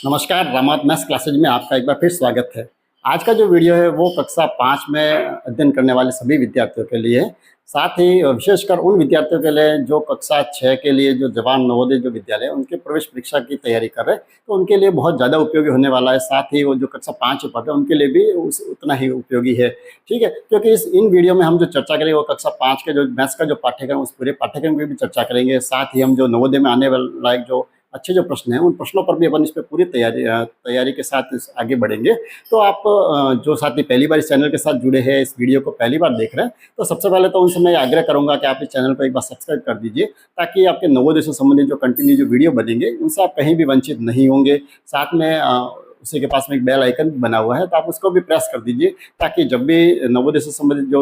नमस्कार, रामात maths classes में आपका एक बार फिर स्वागत है। आज का जो वीडियो है वो कक्षा 5 में अध्ययन करने वाले सभी विद्यार्थियों के लिए, साथ ही विशेषकर उन विद्यार्थियों के लिए जो कक्षा 6 के लिए जो जवान नवोदय जो विद्यालय है उनके प्रवेश परीक्षा की तैयारी कर रहे हैं, तो उनके लिए बहुत ज़्यादा उपयोगी होने वाला है। साथ ही वो जो कक्षा 5 में पढ़ते हैं उनके लिए भी उतना ही उपयोगी है। ठीक है, क्योंकि इन वीडियो में हम जो चर्चा करेंगे वो कक्षा 5 के जो मैथ्स का जो पाठ्यक्रम उस पूरे पाठ्यक्रम की भी चर्चा करेंगे। साथ ही हम जो नवोदय में आने वाला जो अच्छे जो प्रश्न हैं उन प्रश्नों पर भी अपन इस पे पूरी तैयारी के साथ आगे बढ़ेंगे। तो आप जो साथी पहली बार इस चैनल के साथ जुड़े हैं, इस वीडियो को पहली बार देख रहे हैं, तो सबसे पहले तो उनसे मैं आग्रह करूंगा कि आप इस चैनल को एक बार सब्सक्राइब कर दीजिए, ताकि आपके नवोदय से संबंधित जो कंटिन्यू जो वीडियो बनेंगे उनसे आप कहीं भी वंचित नहीं होंगे। साथ में उसी के पास में एक बेल आइकन बना हुआ है, तो आप उसको भी प्रेस कर दीजिए, ताकि जब भी नवोदय से संबंधित जो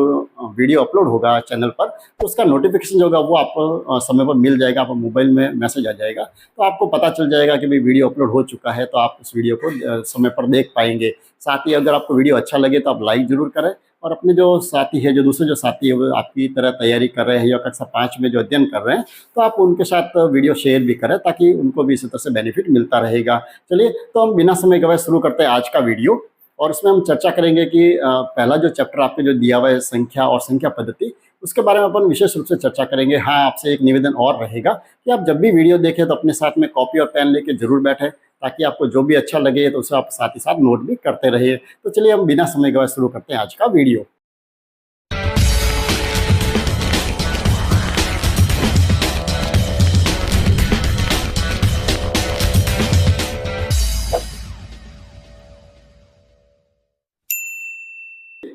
वीडियो अपलोड होगा चैनल पर, तो उसका नोटिफिकेशन जो होगा वो आपको समय पर मिल जाएगा। आपको मोबाइल में मैसेज आ जाएगा, तो आपको पता चल जाएगा कि भाई वीडियो अपलोड हो चुका है, तो आप उस वीडियो को समय पर देख पाएंगे। साथ ही अगर आपको वीडियो अच्छा लगे तो आप लाइक जरूर करें, और अपने जो साथी है, जो दूसरे जो साथी है वो आपकी तरह तैयारी कर रहे हैं या कक्षा 5 में जो अध्ययन कर रहे हैं, तो आप उनके साथ वीडियो शेयर भी करें, ताकि उनको भी इसी तरह से बेनिफिट मिलता रहेगा। चलिए, तो हम बिना समय गवाए शुरू करते हैं आज का वीडियो। और इसमें हम चर्चा करेंगे कि पहला जो चैप्टर आपके जो दिया हुआ है संख्या और संख्या पद्धति, उसके बारे में अपन विशेष रूप से चर्चा करेंगे। हाँ, आपसे एक निवेदन और रहेगा कि आप जब भी वीडियो देखें तो अपने साथ में कॉपी और पेन लेके जरूर बैठे, ताकि आपको जो भी अच्छा लगे तो उसे आप साथ ही साथ नोट भी करते रहिए। तो चलिए, हम बिना समय गवाए शुरू करते हैं आज का वीडियो।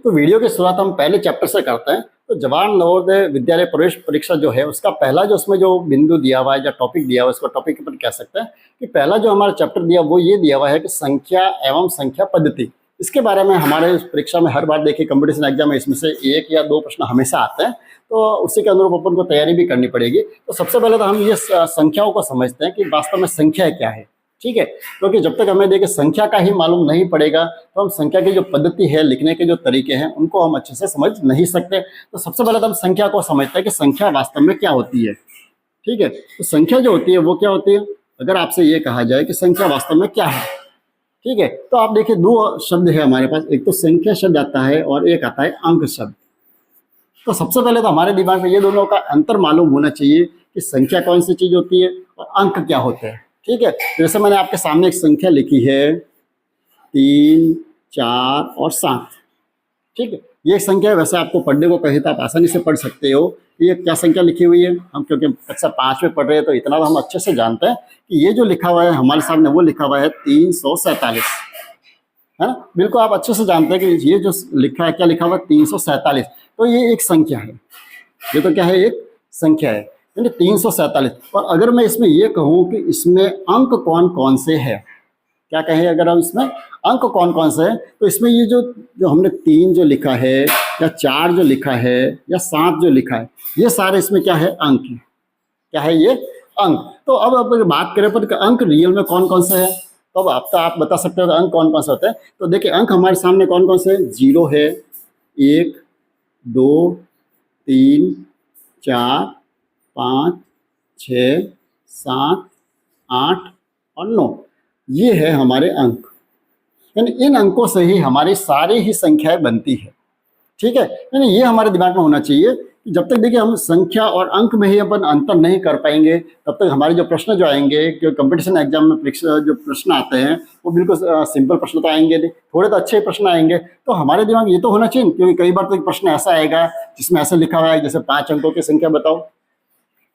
तो वीडियो की शुरुआत हम पहले चैप्टर से करते हैं। तो जवाहर नवोदय विद्यालय प्रवेश परीक्षा जो है उसका पहला जो उसमें जो बिंदु दिया हुआ है या टॉपिक दिया हुआ है, उसको टॉपिक अपन कह सकते हैं कि पहला जो हमारा चैप्टर दिया वो ये दिया हुआ है कि संख्या एवं संख्या पद्धति। इसके बारे में हमारे परीक्षा में हर बार देखिए कंपटीशन एग्जाम में इसमें से एक या दो प्रश्न हमेशा आते हैं, तो उसी के अनुरूप अपन को तैयारी भी करनी पड़ेगी। तो सबसे पहले तो हम ये संख्याओं को समझते हैं कि वास्तव में संख्या क्या है। ठीक है, क्योंकि जब तक हमें देखिए संख्या का ही मालूम नहीं पड़ेगा, तो हम संख्या की जो पद्धति है, लिखने के जो तरीके हैं, उनको हम अच्छे से समझ नहीं सकते। तो सबसे पहले तो हम संख्या को समझते हैं कि संख्या वास्तव में क्या होती है। ठीक है, तो संख्या जो होती है वो क्या होती है। अगर आपसे ये कहा जाए कि संख्या वास्तव में क्या है, ठीक है, तो आप देखिए दो शब्द है हमारे पास, एक तो संख्या शब्द आता है और एक आता है अंक शब्द। तो सबसे पहले तो हमारे दिमाग में ये दोनों का अंतर मालूम होना चाहिए कि संख्या कौन सी चीज होती है और अंक क्या होते हैं। ठीक है, जैसे मैंने आपके सामने एक संख्या लिखी है 3, 4 और 7। ठीक है, ये संख्या है। वैसे आपको पढ़ने को कहे तो आप आसानी से पढ़ सकते हो कि ये क्या संख्या लिखी हुई है। हम क्योंकि कक्षा 5 में पढ़ रहे हैं तो इतना तो हम अच्छे से जानते हैं कि ये जो लिखा हुआ है हमारे सामने वो लिखा हुआ है 347, है ना। बिल्कुल आप अच्छे से जानते हैं कि ये जो लिखा है, क्या लिखा हुआ है 347, तो ये एक संख्या है। ये तो क्या है, एक संख्या है, यानी 347। और अगर मैं इसमें ये कहूँ कि इसमें अंक कौन कौन से हैं, क्या कहें अगर हम इसमें अंक कौन कौन से हैं, तो इसमें ये जो हमने 3 जो लिखा है या 4 जो लिखा है या 7 जो लिखा है, ये सारे इसमें क्या है, अंक है। क्या है, ये अंक। तो अब अगर बात करें पर अंक रियल में कौन कौन से हैं, तो अब आप बता सकते हो अंक कौन कौन से होते हैं। तो देखिए अंक हमारे सामने कौन कौन से, 0 है, 1, 2, 3, 4, 5, 6, 7, 8 और 9, ये है हमारे अंक। यानी इन अंकों से ही हमारी सारी ही संख्याएं बनती है। ठीक है, यानी ये हमारे दिमाग में होना चाहिए कि जब तक देखिए हम संख्या और अंक में ही अपन अंतर नहीं कर पाएंगे, तब तक हमारे जो प्रश्न जो आएंगे, कि कंपटीशन एग्जाम में परीक्षा जो प्रश्न आते हैं वो बिल्कुल सिंपल प्रश्न तो आएंगे नहीं, थोड़े तो अच्छे प्रश्न आएंगे। तो हमारे दिमाग ये तो होना चाहिए, क्योंकि कई बार तो एक प्रश्न ऐसा आएगा जिसमें ऐसे लिखा हुआ है जैसे 5 अंकों की संख्या बताओ।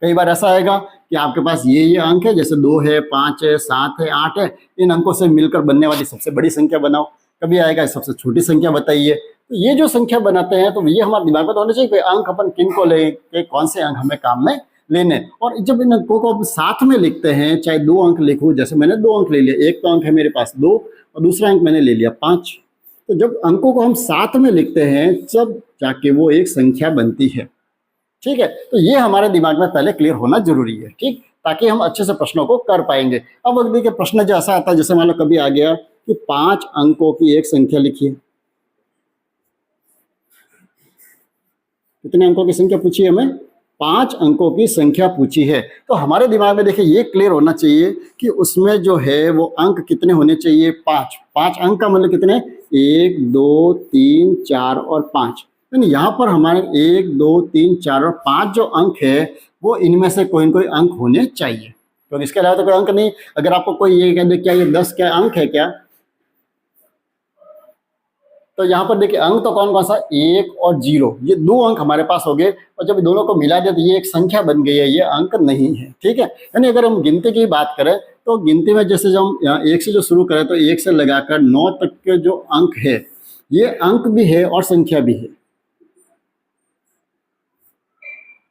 कई बार ऐसा आएगा कि आपके पास ये अंक है, जैसे 2 है, 5 है, 7 है, 8 है, इन अंकों से मिलकर बनने वाली सबसे बड़ी संख्या बनाओ। कभी आएगा सबसे छोटी संख्या बताइए। तो ये जो संख्या बनाते हैं, तो ये हमारे दिमाग में तो होना चाहिए कि अंक अपन किन को लें, कि कौन से अंक हमें काम में लेने। और जब इन अंकों को साथ में लिखते हैं, चाहे 2 अंक लिखूं, जैसे मैंने 2 अंक ले लिया, एक तो अंक है मेरे पास 2 और दूसरा अंक मैंने ले लिया 5। तो जब अंकों को हम साथ में लिखते हैं तब जाके वो एक संख्या बनती है। ठीक है, तो ये हमारे दिमाग में पहले क्लियर होना जरूरी है, ठीक, ताकि हम अच्छे से प्रश्नों को कर पाएंगे। अब अगर देखिए प्रश्न जो ऐसा आता है, जैसे मान लो कभी आ गया कि 5 अंकों की एक संख्या लिखिए, कितने अंकों की संख्या पूछी हमें, 5 अंकों की संख्या पूछी है। तो हमारे दिमाग में देखिए ये क्लियर होना चाहिए कि उसमें जो है वो अंक कितने होने चाहिए, 5। 5 अंक का मतलब कितने, 1 2 3 4 और 5। यानी यहाँ पर हमारे 1 2 3 4 और 5 जो अंक है वो इनमें से कोई न कोई अंक होने चाहिए। तो इसके अलावा तो कोई अंक नहीं। अगर आपको कोई ये कह दे क्या ये 10 क्या अंक है क्या, तो यहाँ पर देखिए अंक तो कौन कौन सा, 1 और 0, ये 2 अंक हमारे पास हो गए। और जब दोनों को मिला दिया तो ये एक संख्या बन गई है, ये अंक नहीं है। ठीक है, यानी अगर हम गिनती की बात करें तो गिनती में जैसे जब हम यहाँ 1 से जो शुरू करें तो 1 से लगाकर 9 तक के जो अंक है ये अंक भी है और संख्या भी है।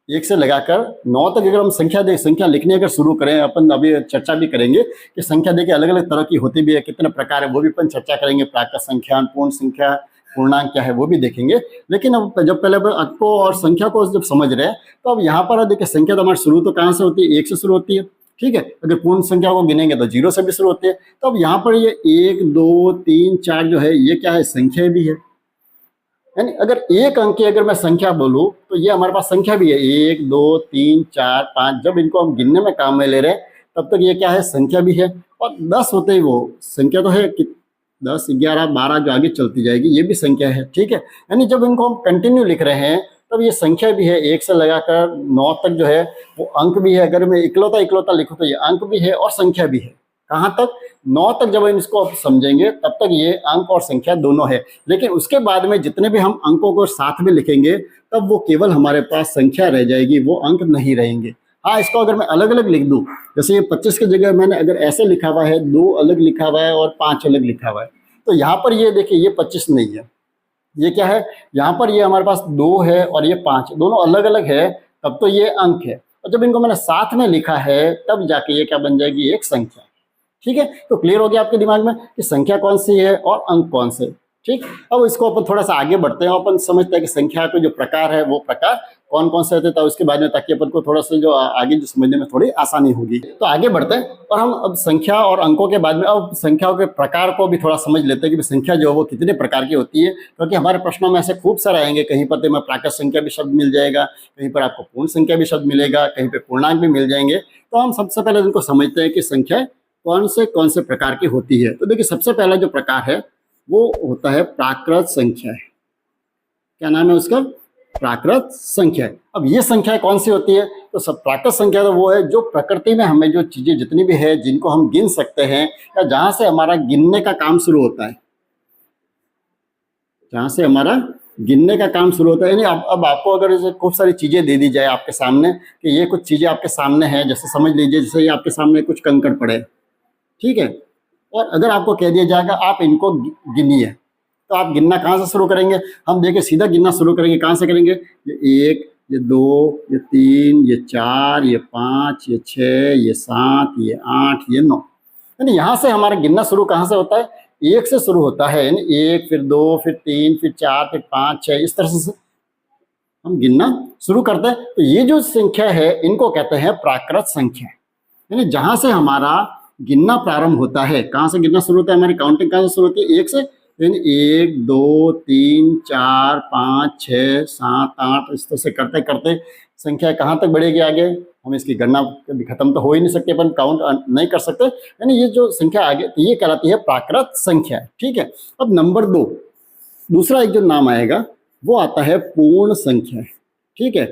1 से लगाकर 9 तक अगर हम संख्या लिखने अगर शुरू करें, अपन अभी चर्चा भी करेंगे कि संख्या देखिए अलग अलग तरह की होती भी है, कितने प्रकार है वो भी अपन चर्चा करेंगे, प्राकृत संख्या, पूर्ण संख्या, पूर्णांक क्या है वो भी देखेंगे। लेकिन अब जब पहले अंकों और संख्या को जब समझ रहे हैं तो अब यहाँ पर देखिए संख्या तो हमारी शुरू तो कहाँ से होती है, 1 से शुरू होती है। ठीक है, अगर पूर्ण संख्या को गिनेंगे तो 0 से भी शुरू होती है। तो अब यहाँ पर ये 1 2 3 4 जो है ये क्या है, संख्या भी है। यानी अगर एक अंक की अगर मैं संख्या बोलूं तो ये हमारे पास संख्या भी है, 1 2 3 4 5। जब इनको हम गिनने में काम में ले रहे हैं तब तक ये क्या है, संख्या भी है। और 10 होते ही वो संख्या तो है कि 10 11 12 जो आगे चलती जाएगी ये भी संख्या है। ठीक है, यानी जब इनको हम कंटिन्यू लिख रहे हैं तब ये संख्या भी है, 1 से लगाकर 9 तक जो है वो अंक भी है। अगर मैं इकलौता इकलौता लिखूं तो ये अंक भी है और संख्या भी है। कहाँ तक, 9 तक जब हम इसको समझेंगे तब तक ये अंक और संख्या दोनों है। लेकिन उसके बाद में जितने भी हम अंकों को साथ में लिखेंगे तब वो केवल हमारे पास संख्या रह जाएगी, वो अंक नहीं रहेंगे। हाँ, इसको अगर मैं अलग अलग लिख दूं, जैसे ये 25 की जगह मैंने अगर ऐसे लिखा हुआ है, 2 अलग लिखा हुआ है और 5 अलग लिखा हुआ है, तो यहाँ पर ये देखिए ये 25 नहीं है, ये क्या है, यहाँ पर ये हमारे पास 2 है और ये 5, दोनों अलग अलग है, तब तो ये अंक है। और जब इनको मैंने साथ में लिखा है तब जाके ये क्या बन जाएगी, एक संख्या। ठीक है, तो क्लियर हो गया आपके दिमाग में कि संख्या कौन सी है और अंक कौन से। ठीक, अब इसको अपन थोड़ा सा आगे बढ़ते हैं। अपन समझते हैं कि संख्या के जो प्रकार है वो प्रकार कौन कौन से होते हैं, उसके बाद में ताकि अपन को थोड़ा सा जो आगे जो समझने में थोड़ी आसानी होगी। तो आगे बढ़ते हैं और हम अब संख्या और अंकों के बाद में अब संख्याओं के प्रकार को भी थोड़ा समझ लेते हैं कि संख्या जो है वो कितने प्रकार की होती है। क्योंकि हमारे प्रश्नों में ऐसे खूब सारे आएंगे, कहीं पर तो मैं प्राकृत संख्या भी शब्द मिल जाएगा, कहीं पर आपको पूर्ण संख्या भी शब्द मिलेगा, कहीं पर पूर्णांक भी मिल जाएंगे। तो हम सबसे पहले उनको समझते हैं कि संख्या कौन से प्रकार की होती है। तो देखिए सबसे पहला जो प्रकार है वो होता है प्राकृत संख्या। क्या नाम है उसका, प्राकृत संख्या। अब ये संख्या कौन सी होती है, तो सब प्राकृत संख्या तो वो है जो प्रकृति में हमें जो चीजें जितनी भी है जिनको हम गिन सकते हैं, या जहां से हमारा गिनने का काम शुरू होता है, जहां से हमारा गिनने का काम शुरू होता है। यानी अब आपको अगर जैसे खूब सारी चीजें दे दी जाए आपके सामने कि ये कुछ चीजें आपके सामने हैं, जैसे समझ लीजिए जैसे ये आपके सामने कुछ कंकड़ पड़े, ठीक है, और अगर आपको कह दिया जाएगा आप इनको गिनिए, तो आप गिनना कहाँ से शुरू करेंगे, हम देखिए सीधा गिनना शुरू करेंगे। कहाँ से करेंगे, ये 1, ये 2, ये 3, ये 4, ये 5, ये 6, ये 7, ये 8, ये 9। यानी यहाँ से हमारा गिनना शुरू कहाँ से होता है, 1 से शुरू होता है। यानी 1, फिर 2, फिर 3, फिर 4, फिर 5, 6, इस तरह से हम गिनना शुरू करते हैं। तो ये जो संख्या है इनको कहते हैं प्राकृत संख्या। यानी जहाँ से हमारा गिनना प्रारंभ होता है, कहाँ से गिनना शुरू होता है, हमारी काउंटिंग कहाँ से शुरू होती है, 1 से। 1 2 3 4 5 6 7 8 इस तरह से करते करते संख्या कहाँ तक बढ़ेगी आगे, हम इसकी गणना कभी खत्म तो हो ही नहीं सकते, अपन काउंट नहीं कर सकते। यानी ये जो संख्या आगे तो ये कहलाती है प्राकृत संख्या। ठीक है, अब नंबर 2, दूसरा एक जो नाम आएगा वो आता है पूर्ण संख्या। ठीक है,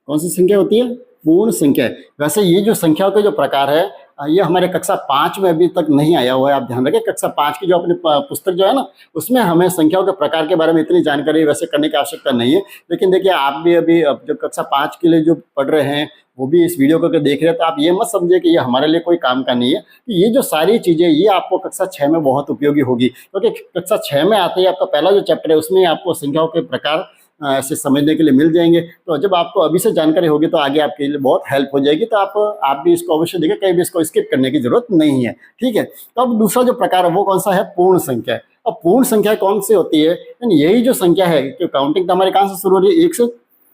कौन सी संख्या होती है, पूर्ण संख्या। वैसे ये जो संख्याओं के जो प्रकार है ये हमारे कक्षा 5 में अभी तक नहीं आया हुआ है, आप ध्यान रखें। कक्षा 5 की जो अपनी पुस्तक जो है ना उसमें हमें संख्याओं के प्रकार के बारे में इतनी जानकारी वैसे करने की आवश्यकता नहीं है। लेकिन देखिए आप भी अभी जो कक्षा 5 के लिए जो पढ़ रहे हैं वो भी इस वीडियो को अगर देख रहे हैं तो आप ये मत समझिए कि ये हमारे लिए कोई काम का नहीं है। कि ये जो सारी चीज़ें ये आपको कक्षा 6 में बहुत उपयोगी होगी, क्योंकि कक्षा 6 में आते ही आपका पहला जो चैप्टर है उसमें आपको संख्याओं के प्रकार ऐसे समझने के लिए मिल जाएंगे। तो जब आपको अभी से जानकारी होगी तो आगे आपके लिए बहुत हेल्प हो जाएगी। तो आप भी इसको अवश्य देखें, कहीं भी इसको स्किप करने की जरूरत नहीं है। ठीक है, तो अब दूसरा जो प्रकार है वो कौन सा है, पूर्ण संख्या। अब पूर्ण संख्या कौन सी होती है, यानी यही जो संख्या है कि काउंटिंग तो हमारे कहाँ से शुरू हो रही है, 1 से।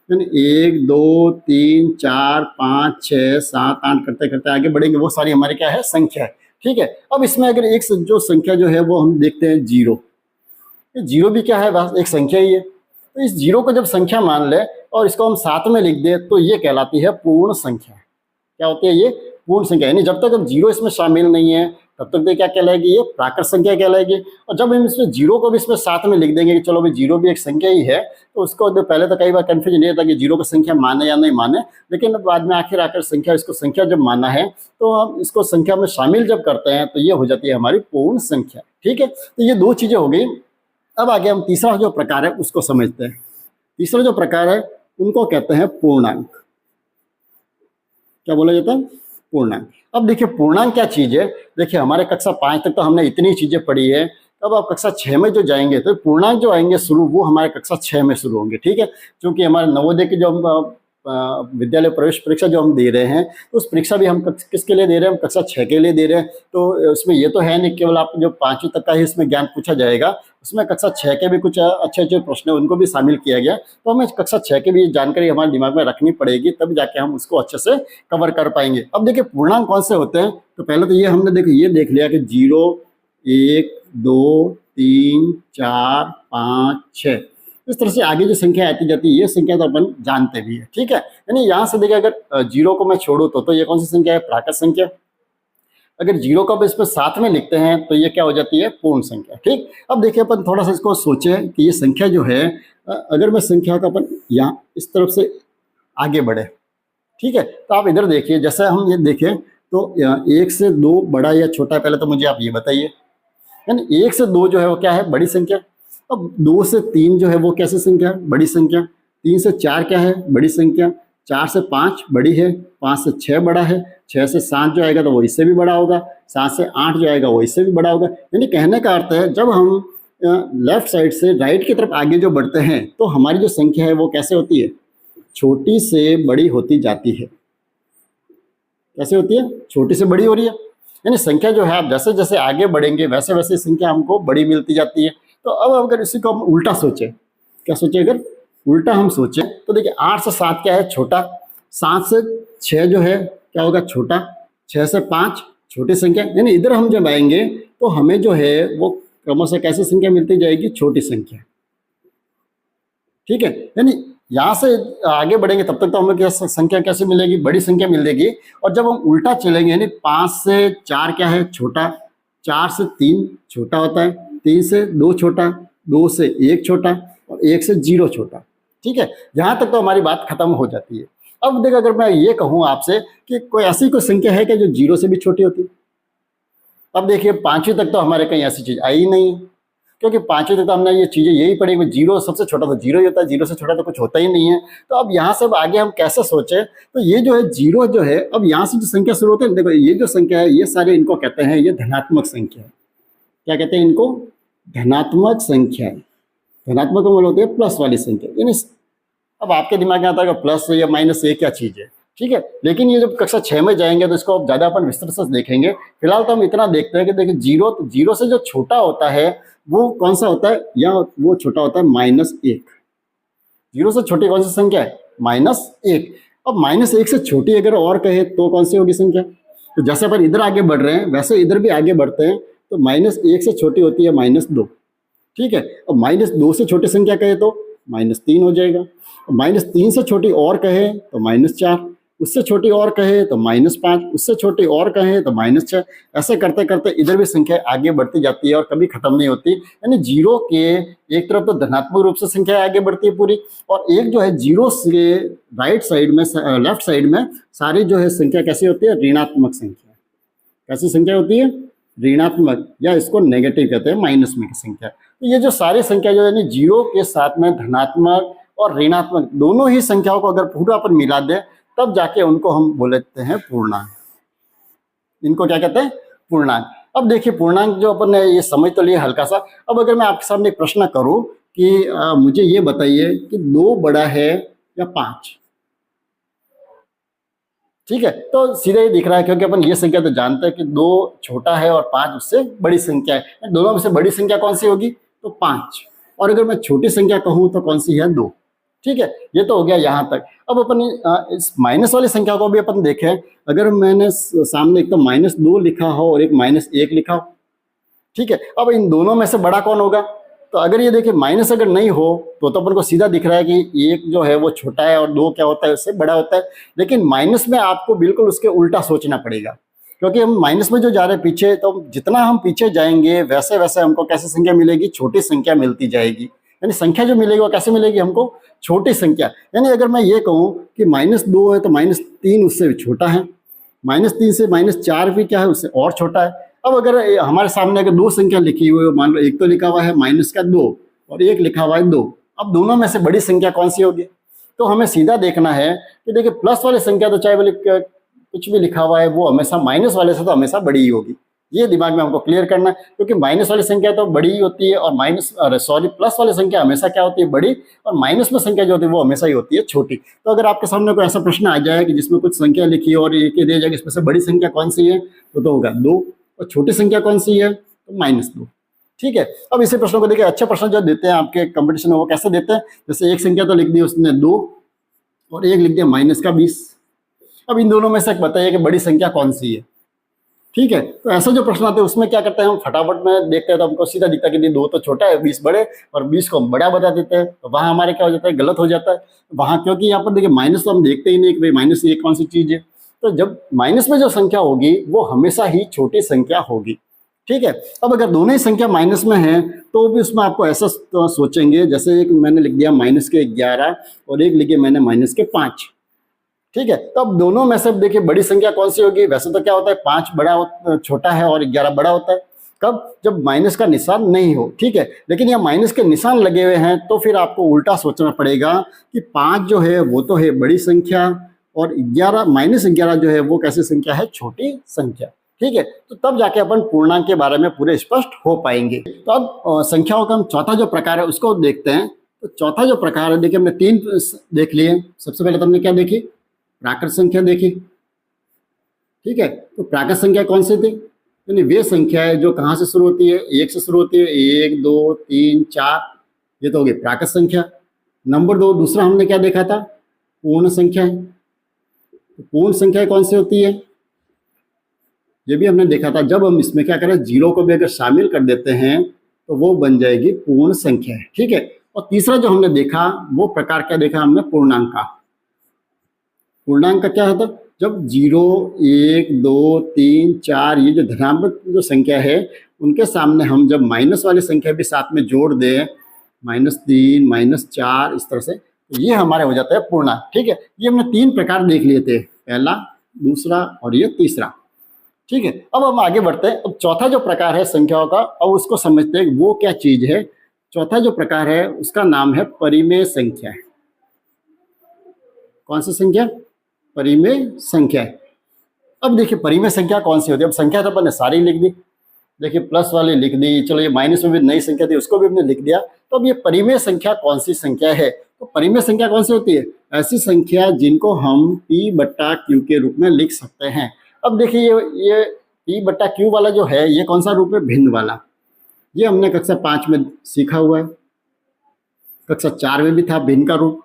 1 2 3 4 5 6 7 8 करते करते आगे बढ़ेंगे, वो सारी हमारी क्या है, संख्या है। ठीक है, अब इसमें अगर एक जो संख्या जो है वो हम देखते हैं 0। 0 भी क्या है, बस एक संख्या ही है। तो इस जीरो को जब संख्या मान ले और इसको हम साथ में लिख दे तो ये कहलाती है पूर्ण संख्या। क्या होती है ये? पूर्ण संख्या। यानी जब तक हम जीरो इसमें शामिल नहीं है तब तक तो क्या कहलाएगी? ये प्राकृत संख्या कहलाएगी। और जब हम इसमें जीरो को भी इसमें साथ में लिख देंगे कि चलो भाई जीरो भी एक संख्या ही है, तो उसको पहले तो कई बार कंफ्यूजन ये था कि जीरो को संख्या माने या नहीं माने, लेकिन बाद में आखिर आकर संख्या, इसको संख्या जब माना है तो हम इसको संख्या में शामिल जब करते हैं तो ये हो जाती है हमारी पूर्ण संख्या। ठीक है, तो ये दो चीजें हो गई। अब आगे हम तीसरा जो प्रकार है उसको समझते हैं। तीसरा जो प्रकार है उनको कहते हैं पूर्णांक। क्या बोला जाता है? पूर्णांक। अब देखिए पूर्णांक क्या चीज है। देखिए हमारे कक्षा 5 तक तो हमने इतनी चीजें पढ़ी है, अब आप कक्षा 6 में जो जाएंगे तो पूर्णांक जो आएंगे शुरू, वो हमारे कक्षा 6 में शुरू होंगे। ठीक है, क्योंकि हमारे नवोदय की जो हम विद्यालय प्रवेश परीक्षा जो हम दे रहे हैं, तो उस परीक्षा भी हम किसके लिए दे रहे हैं? हम कक्षा 6 के लिए दे रहे हैं। तो उसमें ये तो है नहीं केवल आप जो 5वीं तक का ही इसमें ज्ञान पूछा जाएगा, उसमें कक्षा 6 के भी कुछ अच्छे अच्छे प्रश्न उनको भी शामिल किया गया। तो हमें कक्षा 6 की भी जानकारी हमारे दिमाग में रखनी पड़ेगी, तब जाके हम उसको अच्छे से कवर कर पाएंगे। अब देखिए पूर्णांक कौन से होते हैं, तो पहले तो ये हमने देखिए ये देख लिया कि 0, 1, 2, 3, 4, 5, 6, इस तरह से आगे जो संख्या आती जाती है ये संख्या तो अपन जानते भी है। ठीक है, यानी यहाँ से देखिए अगर जीरो को मैं छोड़ू तो ये कौन सी संख्या है? प्राकृत संख्या। अगर जीरो को इस पर साथ में लिखते हैं तो ये क्या हो जाती है? पूर्ण संख्या। ठीक, अब देखिए अपन थोड़ा सा इसको सोचें कि ये संख्या जो है, अगर मैं संख्या का अपन यहाँ इस तरफ से आगे बढ़े, ठीक है, तो आप इधर देखिए, जैसे हम ये देखें तो 1 से 2 बड़ा या छोटा, पहले तो मुझे आप ये बताइए। यानी 1 से 2 जो है वो क्या है? बड़ी संख्या। अब 2 से 3 जो है वो कैसी संख्या है? बड़ी संख्या। 3 से 4 क्या है? बड़ी संख्या। 4 से 5 बड़ी है। 5 से 6 बड़ा है। 6 से 7 जो आएगा तो वो इससे भी बड़ा होगा। 7 से 8 जो आएगा वो इससे भी बड़ा होगा। यानी कहने का अर्थ है जब हम लेफ्ट साइड से राइट की तरफ आगे जो बढ़ते हैं तो हमारी जो संख्या है वो कैसे होती है? छोटी से बड़ी होती जाती है। कैसे होती है? छोटी से बड़ी हो रही है। यानी संख्या जो है आप जैसे जैसे आगे बढ़ेंगे वैसे वैसे संख्या हमको बड़ी मिलती जाती है। तो अब अगर इसी को हम उल्टा सोचें, क्या सोचें? अगर उल्टा हम सोचें तो देखिए 8 से 7 क्या है? छोटा। 7 से 6 जो है क्या होगा? छोटा। 6 से 5 छोटी संख्या। यानी इधर हम जब आएंगे तो हमें जो है वो क्रमशः कैसी संख्या मिलती जाएगी? छोटी संख्या। ठीक है, यानी यहाँ से आगे बढ़ेंगे तब तक तो हमें क्या संख्या कैसे मिलेगी? बड़ी संख्या मिलेगी। और जब हम उल्टा चलेंगे यानी 5 से 4 क्या है? छोटा। 4 से 3 छोटा होता है। 3 से 2 छोटा। 2 से 1 छोटा और 1 से 0 छोटा। ठीक है, यहाँ तक तो हमारी बात खत्म हो जाती है। अब देखो अगर मैं ये कहूँ आपसे कि कोई ऐसी कोई संख्या है कि जो 0 से भी छोटी होती है? अब देखिए 5वीं तक तो हमारे कहीं ऐसी चीज आई नहीं, क्योंकि 5वीं तक तो हमने ये चीजें यही पढ़ी कि जीरो सबसे छोटा तो जीरो ही होता है, जीरो से छोटा तो कुछ होता ही नहीं है। तो अब यहाँ से अब आगे हम कैसे सोचें? तो ये जो है जीरो जो है, अब यहाँ से जो संख्या शुरू होती है, देखो ये जो संख्या है ये सारे इनको कहते हैं ये धनात्मक संख्या है। क्या कहते हैं इनको? धनात्मक संख्या। धनात्मक मतलब होती है प्लस वाली संख्या। यानी अब आपके दिमाग में आता है प्लस या माइनस ये क्या चीज है। ठीक है, लेकिन ये जब कक्षा 6 में जाएंगे तो इसको ज्यादा अपन विस्तृत से देखेंगे। फिलहाल तो हम इतना देखते हैं कि देखिए जीरो से जो छोटा होता है वो कौन सा होता है? या वो छोटा होता है -1। जीरो से छोटी कौन सी संख्या है? -1। अब -1 से छोटी अगर और कहे तो कौन सी होगी संख्या? तो जैसे अपन इधर आगे बढ़ रहे हैं वैसे इधर भी आगे बढ़ते हैं, तो -1 से छोटी होती है -2। ठीक है, अब -2 से छोटी संख्या कहे तो -3 हो जाएगा। -3 से छोटी और कहे तो -4, उससे छोटी और कहे तो -5, उससे छोटी और कहे तो -6। ऐसे करते करते इधर भी संख्या आगे बढ़ती जाती है और कभी खत्म नहीं होती। यानी जीरो के एक तरफ तो धनात्मक रूप से संख्या आगे बढ़ती है पूरी, और एक जो है जीरो से राइट साइड में, लेफ्ट साइड में सारी जो है संख्या कैसी होती है? ऋणात्मक संख्या। कैसी संख्या होती है? ऋणात्मक, या इसको नेगेटिव कहते हैं, माइनस में की संख्या। तो ये जो सारी संख्या जो है जीरो के साथ में धनात्मक और ऋणात्मक दोनों ही संख्याओं को अगर पूरा अपन मिला दे तब जाके उनको हम बोलते हैं पूर्णांक। इनको क्या कहते हैं? पूर्णांक। अब देखिए पूर्णांक जो अपन ने ये समझ तो लिया हल्का सा। अब अगर मैं आपके सामने एक प्रश्न करूं कि मुझे ये बताइए कि 2 बड़ा है या 5? ठीक है, तो सीधे ही दिख रहा है क्योंकि अपन ये संख्या तो जानते हैं कि 2 छोटा है और 5 उससे बड़ी संख्या है। दोनों में से बड़ी संख्या कौन सी होगी? तो 5। और अगर मैं छोटी संख्या कहूं तो कौन सी है? 2। ठीक है, ये तो हो गया यहाँ तक। अब अपन इस माइनस वाली संख्या को भी अपन देखें। अगर मैंने सामने एक तो -2 लिखा हो और एक -1 लिखा हो, ठीक है, अब इन दोनों में से बड़ा कौन होगा? तो अगर ये देखिए माइनस अगर नहीं हो तो अपन को सीधा दिख रहा है कि एक जो है वो छोटा है और दो क्या होता है उससे बड़ा होता है। लेकिन माइनस में आपको बिल्कुल उसके उल्टा सोचना पड़ेगा, क्योंकि हम माइनस में जो जा रहे हैं पीछे, तो जितना हम पीछे जाएंगे वैसे वैसे हमको कैसे संख्या मिलेगी, छोटी संख्या मिलती जाएगी। यानी संख्या जो मिलेगी वो कैसे मिलेगी हमको, छोटी संख्या। यानी अगर मैं ये कहूँ कि -2 है तो -3 उससे छोटा है, -3 से -4 भी क्या है उससे और छोटा है। अब अगर हमारे सामने अगर दो संख्या लिखी हुई है, मान लो एक तो लिखा हुआ है -2 और एक लिखा हुआ है 2, अब दोनों में से बड़ी संख्या कौन सी होगी? तो हमें सीधा देखना है कि देखिए प्लस वाली संख्या तो चाहे बोले कुछ भी लिखा हुआ है वो हमेशा माइनस वाले से तो हमेशा बड़ी ही होगी। ये दिमाग में हमको क्लियर करना है, क्योंकि माइनस वाली संख्या तो बड़ी ही होती है और प्लस वाली संख्या हमेशा क्या होती है, बड़ी, और माइनस में संख्या जो होती है वो हमेशा ही होती है छोटी। तो अगर आपके सामने कोई ऐसा प्रश्न आ जाए कि जिसमें कुछ संख्या लिखी है और ये दे जाएगा इसमें से बड़ी संख्या कौन सी है, तो होगा 2, और छोटी संख्या कौन सी है, तो -2। ठीक है। अब इसी प्रश्न को देखिए, अच्छे प्रश्न जो देते हैं आपके कंपटीशन में वो कैसे देते हैं, जैसे एक संख्या तो लिख दी उसने 2 और एक लिख दिया -20। अब इन दोनों में से बताइए कि बड़ी संख्या कौन सी है। ठीक है, तो ऐसा जो प्रश्न आते हैं उसमें क्या करते हैं हम फटाफट में देखते हैं तो हमको सीधा दिखता है कि 2 तो छोटा है 20 बड़े, और 20 को हम बड़ा बता देते हैं, तो वहाँ हमारे क्या हो जाता है, गलत हो जाता है वहाँ, क्योंकि यहाँ पर देखिए माइनस तो हम देखते ही नहीं कि भाई माइनस ये कौन सी चीज़ है। तो जब माइनस में जो संख्या होगी वो हमेशा ही छोटी संख्या होगी। ठीक है। अब अगर दोनों ही संख्या माइनस में है तो भी उसमें आपको ऐसा सोचेंगे, जैसे एक मैंने लिख दिया -11 और एक लिखे मैंने -5। ठीक है, तो अब दोनों में से देखिए बड़ी संख्या कौन सी होगी, वैसे तो क्या होता है 5 छोटा है और 11 बड़ा होता है। कब, जब माइनस का निशान नहीं हो। ठीक है, लेकिन यहाँ माइनस के निशान लगे हुए हैं तो फिर आपको उल्टा सोचना पड़ेगा कि 5 जो है वो तो है बड़ी संख्या और -11 जो है वो कैसी संख्या है, छोटी संख्या। ठीक है, तो तब जाके अपन पूर्णांक के बारे में पूरे स्पष्ट हो पाएंगे। तो अब संख्याओं का हम चौथा जो प्रकार है उसको देखते हैं। तो चौथा जो प्रकार है, देखिए हमने 3 देख लिए। सबसे पहले तो हमने क्या देखी, प्राकृत संख्या देखी। ठीक है, तो प्राकृत संख्या कौन सी थी, यानी वे संख्या है जो कहाँ से शुरू होती है, 1 से शुरू होती है, 1 2 3 4, ये तो हो गई प्राकृत संख्या। नंबर 2, दूसरा हमने क्या देखा था, पूर्ण संख्या है। तो पूर्ण संख्या कौन सी होती है, ये भी हमने देखा था, जब हम इसमें क्या करें, 0 को भी अगर शामिल कर देते हैं तो वो बन जाएगी पूर्ण संख्या है। ठीक है, और तीसरा जो हमने देखा वो प्रकार क्या देखा हमने, पूर्णांक का। पूर्णांक का क्या होता है, जब 0 1 2 3 4 ये जो धनात्मक जो संख्या है उनके सामने हम जब माइनस वाली संख्या भी साथ में जोड़ दें, -3 -4 इस तरह से, तो ये हमारे हो जाता है पूर्णांक। ठीक है, ये हमने 3 प्रकार देख लिए थे, पहला, दूसरा और ये तीसरा। ठीक है, अब हम आगे बढ़ते हैं। अब चौथा जो प्रकार है संख्याओं का, अब उसको समझते हैं वो क्या चीज है। चौथा जो प्रकार है उसका नाम है परिमेय संख्या। कौन सी संख्या, परिमेय संख्या। अब देखिए परिमेय संख्या कौन सी होती है। अब संख्या तो अपन ने सारी लिख दी, देखिए प्लस वाली लिख दी, चलो ये माइनस में भी नई संख्या थी उसको भी हमने लिख दिया। तो अब ये परिमेय संख्या कौन सी संख्या है, तो परिमेय संख्या कौन सी होती है, ऐसी संख्या जिनको हम P/Q के रूप में लिख सकते हैं। अब देखिए ये P/Q वाला जो है ये कौन सा रूप है, भिन्न वाला। ये हमने कक्षा 5 में सीखा हुआ है, कक्षा 4 में भी था भिन्न का रूप,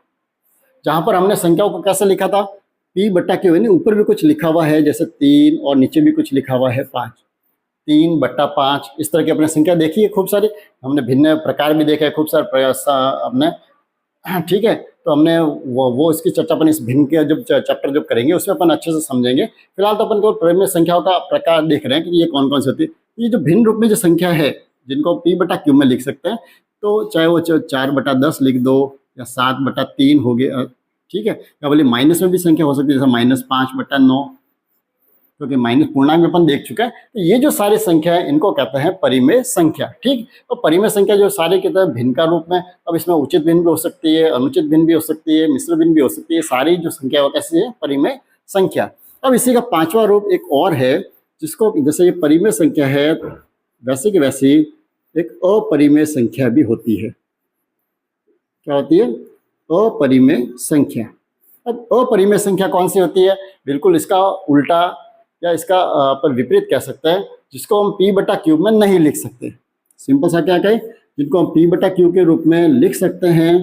जहां पर हमने संख्याओं को कैसे लिखा था, P/Q, यानी ऊपर भी कुछ लिखा हुआ है जैसे 3 और नीचे भी कुछ लिखा हुआ है 5, 3/5, इस तरह की अपने संख्या देखी है खूब सारी। हमने भिन्न प्रकार भी देखे, खूब सारे प्रयास हमने। ठीक है, तो हमने वो इसकी चर्चा अपन इस भिन्न के जब चैप्टर जब करेंगे उसमें अपन अच्छे से समझेंगे। फिलहाल तो अपन को परिमेय संख्याओं का प्रकार देख रहे हैं कि ये कौन कौन सी होती है। ये जो भिन्न रूप में जो संख्या है जिनको P/Q में लिख सकते हैं, तो चाहे वो 4/10 लिख दो या 7/3 हो गया। ठीक है, या बोले माइनस में भी संख्या हो सकती है, जैसे -5/9, क्योंकि माइनस पूर्णांक में अपन देख चुका है। तो ये जो सारी संख्या है इनको कहते हैं परिमेय संख्या। ठीक, तो परिमेय संख्या जो सारे कहते हैं भिन्न का रूप में। अब इसमें उचित भिन्न भी हो सकती है, अनुचित भिन्न भी हो सकती है, मिश्र भिन्न भी हो सकती है। सारी जो संख्या वो कैसी है, परिमेय संख्या। अब इसी का 5वां रूप एक और है, जिसको जैसे ये परिमेय संख्या है वैसे की वैसी एक अपरिमेय संख्या भी होती है। क्या होती है, अपरिमेय संख्या। अब अपरिमेय संख्या कौन सी होती है, बिल्कुल इसका उल्टा या इसका पर विपरीत कह सकते हैं, जिसको हम P/Q में नहीं लिख सकते। सिंपल सा क्या कहें, जिनको हम P/Q के रूप में लिख सकते हैं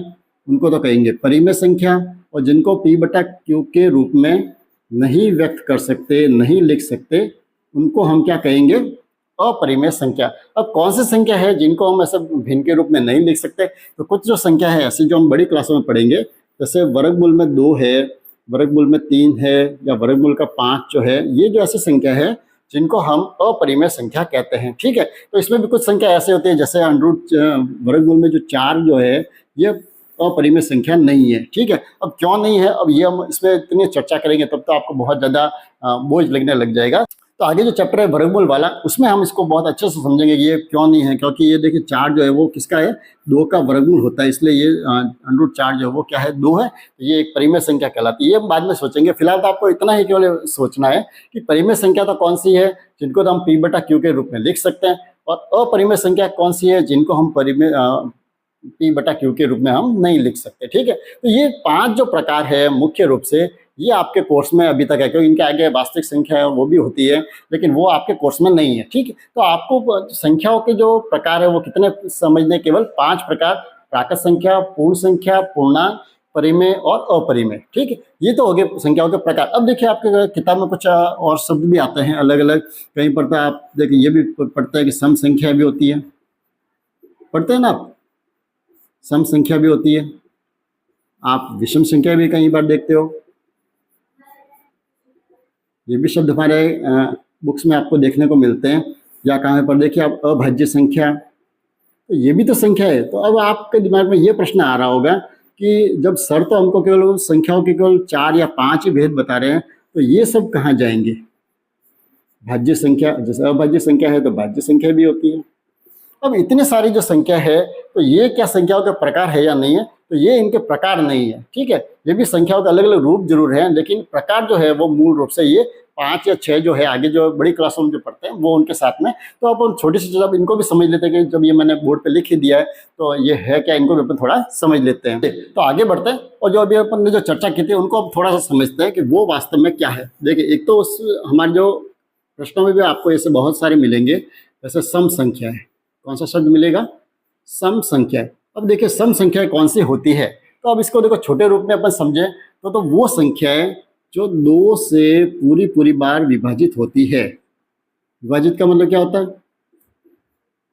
उनको तो कहेंगे परिमेय संख्या, और जिनको P/Q के रूप में नहीं व्यक्त कर सकते, नहीं लिख सकते, उनको हम क्या कहेंगे, अपरिमेय संख्या। अब कौन सी संख्या है जिनको हम ऐसे भिन्न के रूप में नहीं लिख सकते? तो कुछ जो संख्या है ऐसी जो हम बड़ी क्लासों में पढ़ेंगे, जैसे वर्गमूल में 2 है, वर्गमूल में 3 है, या वर्गमूल का 5 जो है, ये जो ऐसी संख्या है जिनको हम अपरिमेय संख्या कहते हैं। ठीक है, तो इसमें भी कुछ संख्या ऐसे होती है, जैसे वर्गमूल में जो 4 जो है ये अपरिमेय संख्या नहीं है। ठीक है, अब क्यों नहीं है, अब ये हम इसमें इतनी चर्चा करेंगे तब तो आपको बहुत ज़्यादा बोझ लगने लग जाएगा। तो आगे जो चैप्टर है वर्गमूल वाला, उसमें हम इसको बहुत अच्छे से समझेंगे कि ये क्यों नहीं है, क्योंकि ये देखिए 4 जो है वो किसका है, 2 का वर्गमूल होता है, इसलिए ये √4 जो है वो क्या है, 2 है, तो ये एक परिमेय संख्या कहलाती है। ये हम बाद में सोचेंगे, फिलहाल तो आपको इतना ही केवल सोचना है कि परिमेय संख्या तो कौन सी है जिनको तो हम P/Q के रूप में लिख सकते हैं, और अपरिमेय संख्या कौन सी है जिनको हम P/Q के रूप में हम नहीं लिख सकते। ठीक है, तो ये 5 जो प्रकार है मुख्य रूप से ये आपके कोर्स में अभी तक है, क्योंकि इनके आगे वास्तविक संख्या है वो भी होती है, लेकिन वो आपके कोर्स में नहीं है। ठीक है, तो आपको संख्याओं के जो प्रकार है वो कितने समझने, केवल 5 प्रकार, प्राकृत संख्या, पूर्ण संख्या, पूर्णांक, परिमेय और अपरिमेय। ठीक है, ये तो हो गए संख्याओं के प्रकार। अब देखिए आपके किताब में कुछ और शब्द भी आते हैं अलग अलग, कहीं पर आप देखिए ये भी पढ़ते हैं कि सम संख्या भी होती है, पढ़ते हैं ना आप, सम संख्या भी होती है, आप विषम संख्या भी कई बार देखते हो, ये भी शब्द हमारे बुक्स में आपको देखने को मिलते हैं। या कहाँ पर देखिए आप अभाज्य संख्या, तो ये भी तो संख्या है। तो अब आपके दिमाग में ये प्रश्न आ रहा होगा कि जब सर तो हमको केवल संख्याओं के केवल 4 या 5 ही भेद बता रहे हैं, तो ये सब कहाँ जाएंगे? भाज्य संख्या, जैसे अभाज्य संख्या है तो भाज्य संख्या भी होती है। अब इतनी सारी जो संख्या है, तो ये क्या संख्याओं के प्रकार है या नहीं है? तो ये इनके प्रकार नहीं है। ठीक है, ये भी संख्याओं के अलग अलग रूप जरूर हैं, लेकिन प्रकार जो है वो मूल रूप से ये 5 या 6 जो है, आगे जो बड़ी क्लासों में जो पढ़ते हैं वो उनके साथ में। तो अपन छोटी सी चीज़ इनको भी समझ लेते हैं कि जब ये मैंने बोर्ड पे लिख ही दिया है तो ये है क्या, इनको भी अपन थोड़ा समझ लेते हैं। तो आगे बढ़ते हैं, और जो अभी अपन ने जो चर्चा की थी उनको अब थोड़ा सा समझते हैं कि वो वास्तव में क्या है। देखिए, एक तो उस हमारे जो प्रश्नों में भी आपको ऐसे बहुत सारे मिलेंगे, जैसे सम संख्या है, कौन सा शब्द मिलेगा, सम संख्या। अब देखिए सम संख्या कौन सी होती है, तो अब इसको देखो छोटे रूप में अपन समझें तो वो संख्या है जो 2 से पूरी बार विभाजित होती है। विभाजित का मतलब क्या होता है?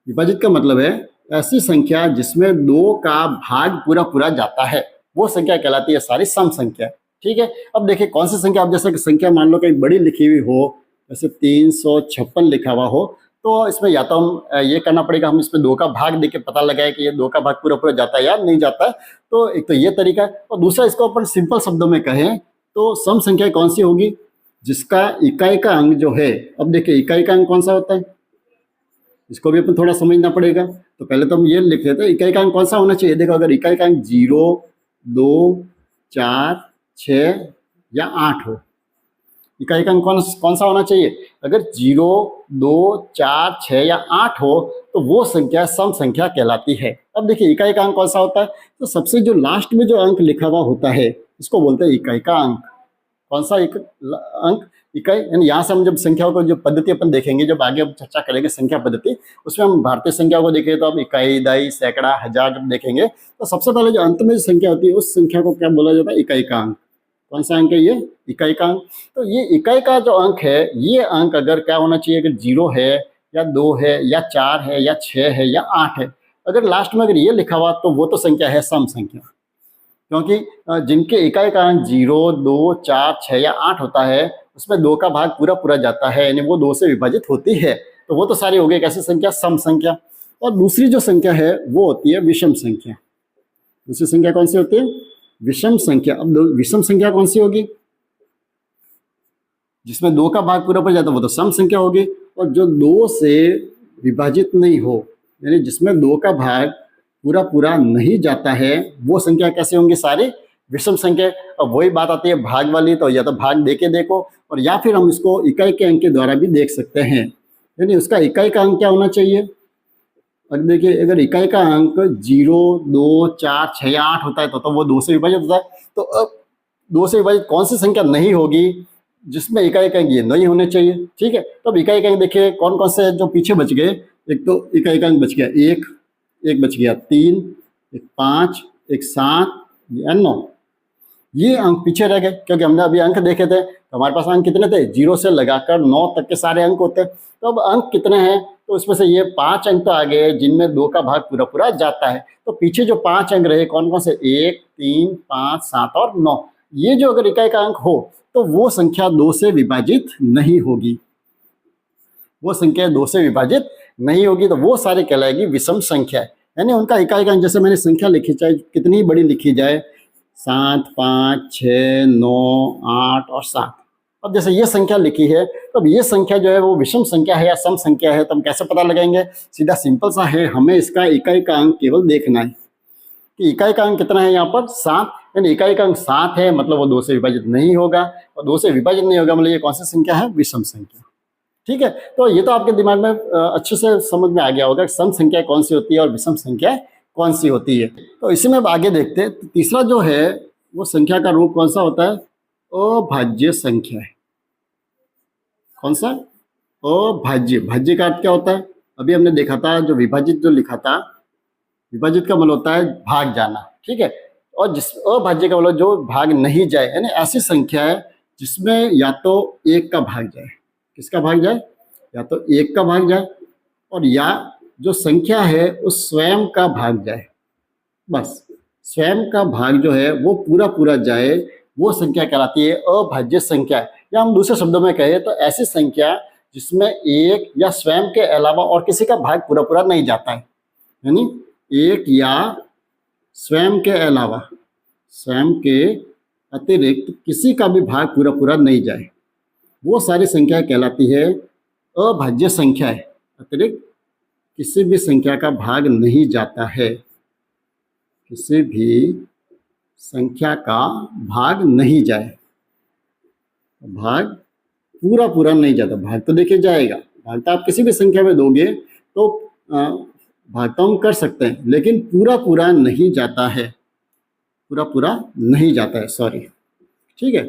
विभाजित का मतलब है ऐसी संख्या जिसमें 2 का भाग पूरा जाता है, वो संख्या कहलाती है सारी सम संख्या। ठीक है, अब देखिए कौन सी संख्या, अब जैसे कि संख्या मान लो कहीं बड़ी लिखी हुई हो, जैसे 356 लिखा हुआ हो, तो इसमें या तो हम ये करना पड़ेगा, हम इसमें 2 का भाग देके पता लगाए कि ये 2 का भाग पूरा जाता है या नहीं जाता है। तो एक तो ये तरीका है, और दूसरा इसको अपन सिंपल शब्दों में कहें तो सम संख्या कौन सी होगी, जिसका इकाई का अंक जो है, अब देखिए इकाई का अंक कौन सा होता है, इसको भी अपन थोड़ा समझना पड़ेगा। तो पहले तो हम ये लिख लेते हैं इकाई का अंक कौन सा होना चाहिए। देखो, अगर इकाई का अंक 0, 2, 4, 6 या 8 हो, इकाई का अंक कौन सा होना चाहिए? अगर 0, 2, 4, 6 या 8 हो तो वो संख्या सम संख्या कहलाती है। अब देखिए इकाई का अंक कौन सा होता है, तो सबसे जो लास्ट में जो अंक लिखा हुआ होता है इसको बोलते हैं इकाई का अंक। कौन सा अंक? इकाई। यानी यहाँ से हम जब संख्याओं को जो पद्धति अपन देखेंगे, जब आगे हम चर्चा करेंगे संख्या पद्धति, उसमें हम भारतीय संख्याओं को देखें तो अब इकाई, दहाई, सैकड़ा, हजार जब देखेंगे तो सबसे पहले जो अंत में जो संख्या होती है उस संख्या को क्या बोला जाता है? इकाई का अंक। कौन सा अंक है ये? इकाई का अंक। तो ये इकाई का जो अंक है, ये अंक अगर क्या होना चाहिए, अगर 0 है या 2 है या 4 है या 6 है या 8 है, अगर लास्ट में अगर ये लिखा हुआ तो वो तो संख्या है सम संख्या, क्योंकि जिनके इकाई का अंक 0, 2, 4, 6 या 8 होता है उसमें 2 का भाग पूरा जाता है, यानी वो 2 से विभाजित होती है, तो वो तो सारी हो गई कैसी संख्या? सम संख्या। और दूसरी जो संख्या है वो होती है विषम संख्या। दूसरी संख्या कौन सी होती है? विषम संख्या। अब विषम संख्या कौन सी होगी? जिसमें 2 का भाग पूरा जाता है वो तो सम संख्या होगी, और जो 2 से विभाजित नहीं हो, यानी जिसमें 2 का भाग पूरा नहीं जाता है, वो संख्या कैसे होंगी? सारी विषम संख्या। अब वही बात आती है भाग वाली, तो या तो भाग देके देखो, और या फिर हम इसको इकाई के अंक के द्वारा भी देख सकते हैं। यानी उसका इकाई का अंक क्या होना चाहिए? अब देखिए, अगर इकाई का अंक 0, 2, 4, 6 या 8 होता है तो वो 2 से विभाजित होता है। तो अब 2 से विभाजित कौन सी संख्या नहीं होगी जिसमें इकाई का अंक ये नहीं होने चाहिए? ठीक है, तो अब इकाई का अंक देखिए कौन कौन से जो पीछे बच गए। एक तो इकाई का अंक बच गया 1, एक बच गया 3, एक 5, एक 7 या 9। ये अंक पीछे रह गए, क्योंकि हमने अभी अंक देखे थे तो हमारे पास अंक कितने थे, 0 से लगाकर 9 तक के सारे अंक होते हैं। तो अब अंक कितने हैं, तो उसमें से ये 5 अंक तो आ गए जिनमें 2 का भाग पूरा पूरा जाता है। तो पीछे जो 5 अंक रहे कौन कौन से, 1, 3, 5, 7 और 9, ये जो अगर इकाई का अंक हो तो वो संख्या 2 से विभाजित नहीं होगी, वो संख्या 2 से विभाजित नहीं होगी, तो वो सारी कहलाएगी विषम संख्या। यानी उनका इकाई का अंक, जैसे मैंने संख्या लिखी चाहे कितनी बड़ी लिखी जाए, 7, 5, 6, 9, 8 और 7। अब जैसे ये संख्या लिखी है तो अब ये संख्या जो है वो विषम संख्या है या सम संख्या है, तो हम कैसे पता लगाएंगे, सीधा सिंपल सा है, हमें इसका इकाई का अंक केवल देखना है कि इकाई का अंक कितना है यहाँ पर 7, यानी इकाई का अंक 7 है मतलब वो 2 से विभाजित नहीं होगा, और 2 से विभाजित नहीं होगा मतलब ये कौन सी संख्या है, विषम संख्या। ठीक है, तो ये तो आपके दिमाग में अच्छे से समझ में आ गया होगा कि सम संख्या कौन सी होती है और विषम संख्या कौन सी होती है। तो इसी में अब आगे देखते हैं, तो तीसरा जो है वो संख्या का रूप कौन सा होता है, अभाज्य संख्या है। कौन सा, अभाज्य। भाज्य का अर्थ क्या होता है, अभी हमने देखा था जो विभाजित जो लिखा था, विभाजित का मतलब होता है भाग जाना, ठीक है, और जिस अभाज्य का मतलब जो भाग नहीं जाए, यानी ऐसी संख्या है जिसमें या तो 1 का भाग जाए, किसका भाग जाए, या तो 1 का भाग जाए, और या जो संख्या है उस स्वयं का भाग जाए, बस स्वयं का भाग जो है वो पूरा पूरा जाए, वो संख्या कहलाती है अभाज्य संख्या। या हम दूसरे शब्दों में कहें तो ऐसी संख्या जिसमें 1 या स्वयं के अलावा और किसी का भाग पूरा पूरा नहीं जाता है, यानी 1 या स्वयं के अलावा, स्वयं के अतिरिक्त किसी का भी भाग पूरा पूरा नहीं जाए, वो सारी संख्या कहलाती है अभाज्य संख्या है। अतिरिक्त किसी भी संख्या का भाग नहीं जाता है, किसी भी संख्या का भाग नहीं जाए, भाग पूरा पूरा नहीं जाता, भाग तो देखिए जाएगा, भाग तो आप किसी भी संख्या में दोगे तो भाग तो हम कर सकते हैं, लेकिन पूरा पूरा नहीं जाता है, पूरा पूरा नहीं जाता है, सॉरी, ठीक है,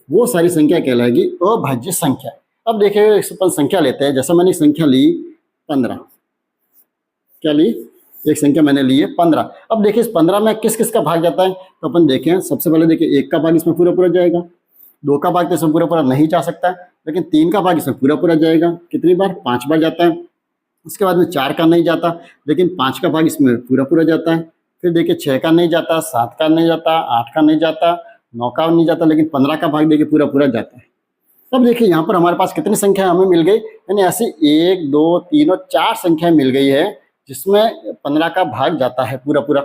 वो सारी संख्या कहलाएगी अभाज्य संख्या। अब देखिए इस पर संख्या लेते हैं, जैसे मैंने संख्या ली 15, क्या ली, एक संख्या मैंने ली है 15। अब देखिए इस 15 में किस किस का भाग जाता है, तो अपन देखें, सबसे पहले देखिए 1 का भाग इसमें पूरा पूरा जाएगा, 2 का भाग तो इसमें पूरा पूरा नहीं जा सकता है, लेकिन 3 का भाग इसमें पूरा पूरा जाएगा, कितनी बार, 5 बार जाता है। उसके बाद में 4 का नहीं जाता, लेकिन 5 का भाग इसमें पूरा पूरा जाता है। फिर देखिए 6 का नहीं जाता, 7 का नहीं जाता, 8 का नहीं जाता, 9 का नहीं जाता, लेकिन 15 का भाग देखिए पूरा पूरा जाता है। तब देखिए यहाँ पर हमारे पास कितनी संख्या हमें मिल गई, यानी ऐसी 1, 2, 3 और 4 संख्या मिल गई है जिसमें 15 का भाग जाता है पूरा पूरा,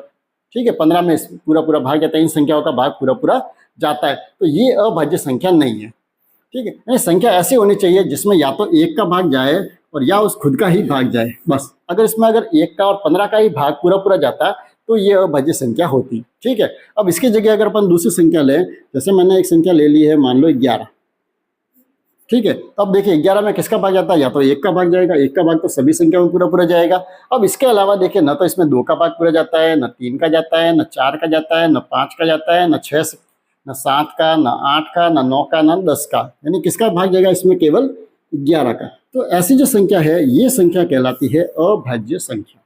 ठीक है, 15 में पूरा पूरा भाग जाता है, इन संख्याओं का भाग पूरा पूरा जाता है, तो ये अभाज्य संख्या नहीं है, ठीक है। यानी संख्या ऐसी होनी चाहिए जिसमें या तो 1 का भाग जाए और या उस खुद का ही भाग जाए, बस। अगर इसमें अगर 1 का और 15 का ही भाग पूरा पूरा जाता तो ये अभाज्य संख्या होती, ठीक है। अब इसकी जगह अगर अपन दूसरी संख्या लें, जैसे मैंने एक संख्या ले ली है, मान लो 11, ठीक है, तो अब देखिए 11 में किसका भाग जाता है, या तो 1 का भाग जाएगा, 1 का भाग तो सभी संख्या में पूरा पूरा जाएगा। अब इसके अलावा देखिए न तो इसमें 2 का भाग पूरा जाता है, न 3 का जाता है, न 4 का जाता है, न 5 का जाता है, न 6, न 7 का, न 8 का, न 9 का, न 10 का, यानी किसका भाग जाएगा इसमें, केवल 11 का। तो ऐसी जो संख्या है ये संख्या कहलाती है अभाज्य संख्या,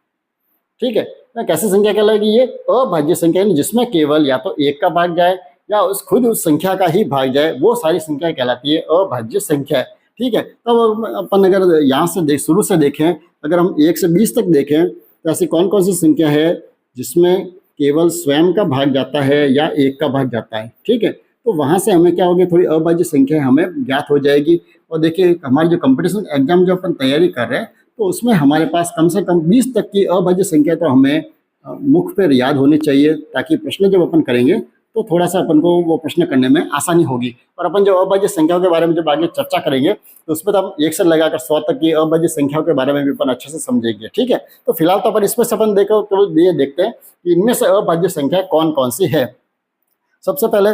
ठीक है। कैसी संख्या कहलाएगी ये, अभाज्य संख्या, यानी जिसमें केवल या तो 1 का भाग जाए या उस संख्या का ही भाग जाए, वो सारी संख्या कहलाती है अभाज्य संख्या, ठीक है। तब अपन अगर यहाँ से शुरू से देखें, अगर हम 1 से 20 तक देखें तो ऐसी कौन कौन सी संख्या है जिसमें केवल स्वयं का भाग जाता है या 1 का भाग जाता है, ठीक है। तो वहाँ से हमें क्या होगी, थोड़ी अभाज्य संख्या हमें ज्ञात हो जाएगी। और देखिए हमारी जो कंपटीशन एग्जाम जो अपन तैयारी कर रहे हैं तो उसमें हमारे पास कम से कम 20 तक की अभाज्य संख्या तो हमें मुख पर याद होनी चाहिए, ताकि प्रश्न जब अपन करेंगे तो थोड़ा सा अपन को वो प्रश्न करने में आसानी होगी। और अपन जो अभाज्य संख्याओं के बारे में जब आगे चर्चा करेंगे तो उसमें तो हम 1 से लगाकर 100 तक की अभाज्य संख्याओं के बारे में भी अपन अच्छे से समझेंगे, ठीक है। तो फिलहाल तो अपन इसमें से अपन देखो तो ये देखते हैं कि इनमें से अभाज्य संख्या कौन कौन सी है। सबसे पहले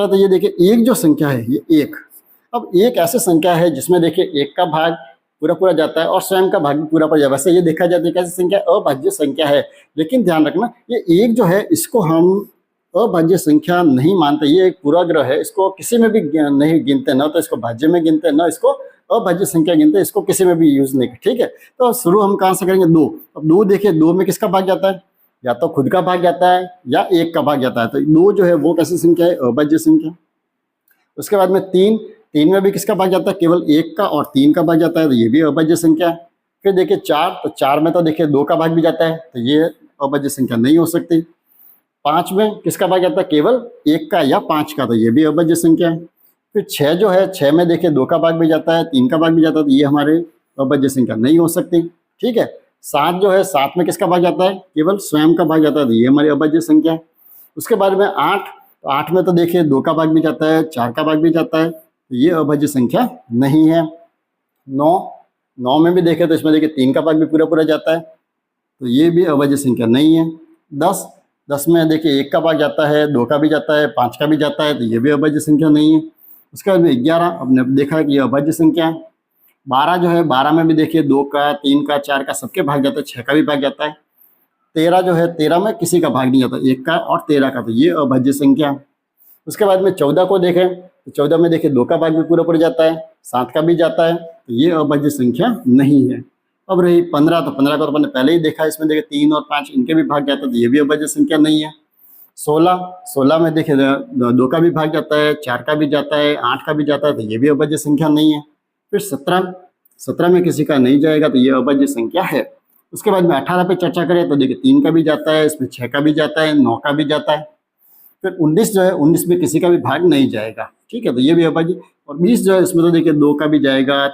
तो ये देखिए 1 जो संख्या है ये 1। अब 1 ऐसी संख्या है जिसमें देखिए 1 का भाग पूरा पूरा जाता है और स्वयं का भाग भी पूरा पूरा जाता है। वैसे ये देखा जाता है कैसी संख्या, अभाज्य संख्या है, लेकिन ध्यान रखना ये 1 जो है इसको हम अभाज्य संख्या नहीं मानते, ये एक पूर्वाग्रह है, इसको किसी में भी नहीं गिनते, ना तो इसको भाज्य में गिनते, ना इसको अभाज्य संख्या गिनते, इसको किसी में भी यूज नहीं, ठीक है। तो शुरू हम कहाँ से करेंगे, 2। अब 2 देखिए 2 में किसका भाग जाता है, या तो खुद का भाग जाता है या एक का भाग जाता है, तो 2 जो है वो कैसी संख्या है, अभाज्य संख्या। उसके बाद में 3, 3 में भी किसका भाग जाता है, केवल 1 का और 3 का भाग जाता है, तो ये भी अभाज्य संख्या है। फिर देखिए 4, तो 4 में तो देखिए 2 का भाग भी जाता है, तो ये अभाज्य संख्या नहीं हो सकती। 5 में किसका भाग जाता है, केवल 1 का या 5 का, तो ये भी अभाज्य संख्या है। फिर 6 जो है, 6 में देखिए 2 का भाग भी जाता है, 3 का भाग भी जाता है, तो ये हमारे अभाज्य संख्या नहीं हो सकती। ठीक है। 7 जो है, 7 में किसका भाग जाता है, केवल स्वयं का भाग जाता है, तो ये हमारी अभाज्य संख्या है। उसके बाद में 8, तो 8 में तो देखिए 2 का भाग भी जाता है, 4 का भाग भी जाता है, तो ये अभाज्य संख्या नहीं है। 9 में भी देखें तो इसमें देखिए 3 का भाग भी पूरा पूरा जाता है, तो ये भी अभाज्य संख्या नहीं है। 10 में देखिए 1 का भाग जाता है, 2 का भी जाता है, 5 का भी जाता है, तो ये भी अभाज्य संख्या नहीं है। उसके बाद में 11, हमने देखा कि ये अभाज्य संख्या है। 12 जो है, 12 में भी देखिए 2 का, 3 का, 4 का सबके भाग जाता है, 6 का भी भाग जाता है। 13 जो है, 13 में किसी का भाग नहीं जाता, 1 का और 13 का, तो ये अभाज्य संख्या है। उसके बाद में 14 को देखें तो 14 में देखिए 2 का भाग भी पूरा पूरा जाता है, 7 का भी जाता है, तो ये अभाज्य संख्या नहीं है। अब रही 15, तो 15 को तो मैंने पहले ही देखा, इसमें देखिए 3 और 5 इनके भी भाग जाता है, तो ये भी अभाज्य संख्या नहीं है। 16 में देखिए 2 का भी भाग जाता है, 4 का भी जाता है, 8 का भी जाता है, तो ये भी अभाज्य संख्या नहीं है। फिर 17 में किसी का नहीं जाएगा, तो ये अभाज्य संख्या है। उसके बाद में 18 पे चर्चा करें तो देखिए 3 का भी जाता है, इसमें 6 का भी जाता है, 9 का भी जाता है। फिर 19 जो है, 19 में किसी का भी भाग नहीं जाएगा, ठीक है, तो ये भी अभाज्य। और 20 जो है, इसमें तो देखिए 2 का भी जाएगा,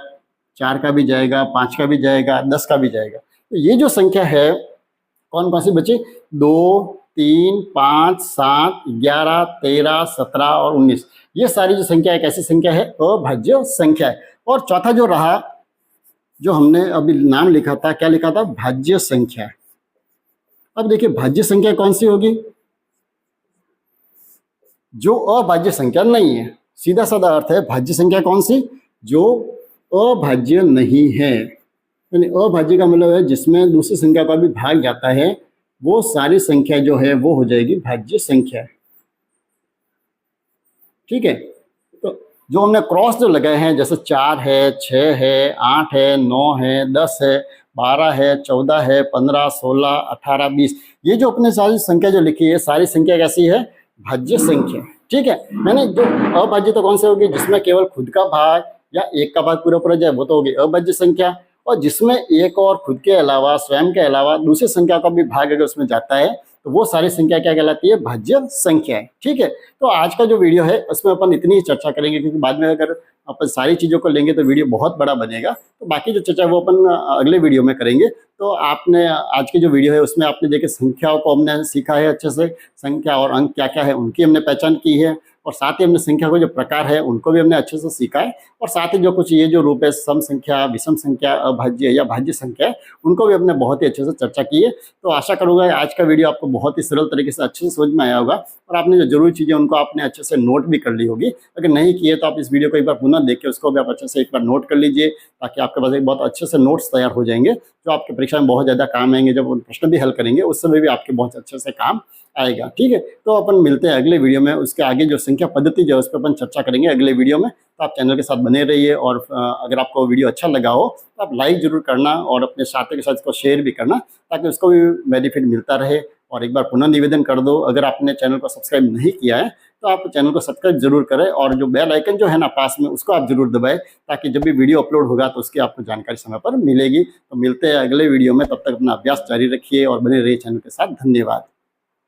4 का भी जाएगा, 5 का भी जाएगा, 10 का भी जाएगा। तो ये जो संख्या है कौन कौन सी बची, 2, 3, 5, 7, 11, 13, 17 और 19, ये सारी जो संख्या है कैसी संख्या है, अभाज्य संख्या है। और चौथा जो रहा, जो हमने अभी नाम लिखा था, क्या लिखा था, भाज्य संख्या। अब देखिए भाज्य संख्या कौन सी होगी, जो अभाज्य संख्या नहीं है। सीधा साधा अर्थ है, भाज्य संख्या कौन सी, जो अभाज्य नहीं है। यानी अभाज्य का मतलब है जिसमें दूसरी संख्या का भी भाग जाता है, वो सारी संख्या जो है वो हो जाएगी भाज्य संख्या। ठीक है। तो जो हमने क्रॉस जो लगाए हैं, जैसे 4 है, 6 है, 8 है, 9 है, 10 है, 12 है, 14 है, 15, 16, 18, 20, ये जो अपने सारी संख्या जो लिखी है, सारी संख्या कैसी है, भाज्य संख्या। ठीक है। मैंने जो अभाज्य तो कौन सी होगी, जिसमें केवल खुद का भाग या एक का भाग पूरा पूरा जाए, वो तो होगी अभाज्य संख्या। और जिसमें एक और खुद के अलावा, स्वयं के अलावा दूसरी संख्या का भी भाग अगर उसमें जाता है, तो वो सारी संख्या क्या कहलाती है, भाज्य संख्या है। ठीक है। तो आज का जो वीडियो है उसमें अपन इतनी ही चर्चा करेंगे, क्योंकि बाद में अगर अपन सारी चीज़ों को लेंगे तो वीडियो बहुत बड़ा बनेगा। तो बाकी जो चर्चा है वो अपन अगले वीडियो में करेंगे। तो आपने आज की जो वीडियो है उसमें आपने देखिए संख्याओं को हमने सीखा है अच्छे से, संख्या और अंक क्या क्या है उनकी हमने पहचान की है, और साथ ही हमने संख्या को जो प्रकार है उनको भी हमने अच्छे से सीखा है, और साथ ही जो कुछ ये जो रूप है, सम संख्या, विषम संख्या, अभाज्य या भाज्य संख्या है, उनको भी हमने बहुत ही अच्छे से चर्चा की है। तो आशा करूँगा आज का वीडियो आपको बहुत ही सरल तरीके से अच्छे से समझ में आया होगा, और आपने जो जरूरी चीज़ें उनको आपने अच्छे से नोट भी कर ली होगी। अगर नहीं किए तो आप इस वीडियो को एक बार पुनः देखिए, उसको भी आप अच्छे से एक बार नोट कर लीजिए, ताकि आपके पास एक बहुत अच्छे से नोट्स तैयार हो जाएंगे, जो आपकी परीक्षा में बहुत ज़्यादा काम आएंगे। जब प्रश्न भी हल करेंगे उस समय भी आपके बहुत अच्छे से काम आएगा। ठीक है। तो अपन मिलते हैं अगले वीडियो में, उसके आगे जो संख्या पद्धति जो है उस पर अपन चर्चा करेंगे अगले वीडियो में। तो आप चैनल के साथ बने रहिए, और अगर आपको वीडियो अच्छा लगा हो तो आप लाइक जरूर करना, और अपने साथी के साथ इसको शेयर भी करना, ताकि उसको भी बेनिफिट मिलता रहे। और एक बार पुनः निवेदन कर दो, अगर आपने चैनल को सब्सक्राइब नहीं किया है तो आप चैनल को सब्सक्राइब जरूर करें, और जो बेल आइकन जो है ना पास में, उसको आप जरूर दबाएं, ताकि जब भी वीडियो अपलोड होगा तो उसकी आपको जानकारी समय पर मिलेगी। तो मिलते हैं अगले वीडियो में, तब तक अपना अभ्यास जारी रखिए और बने रहिए चैनल के साथ। धन्यवाद।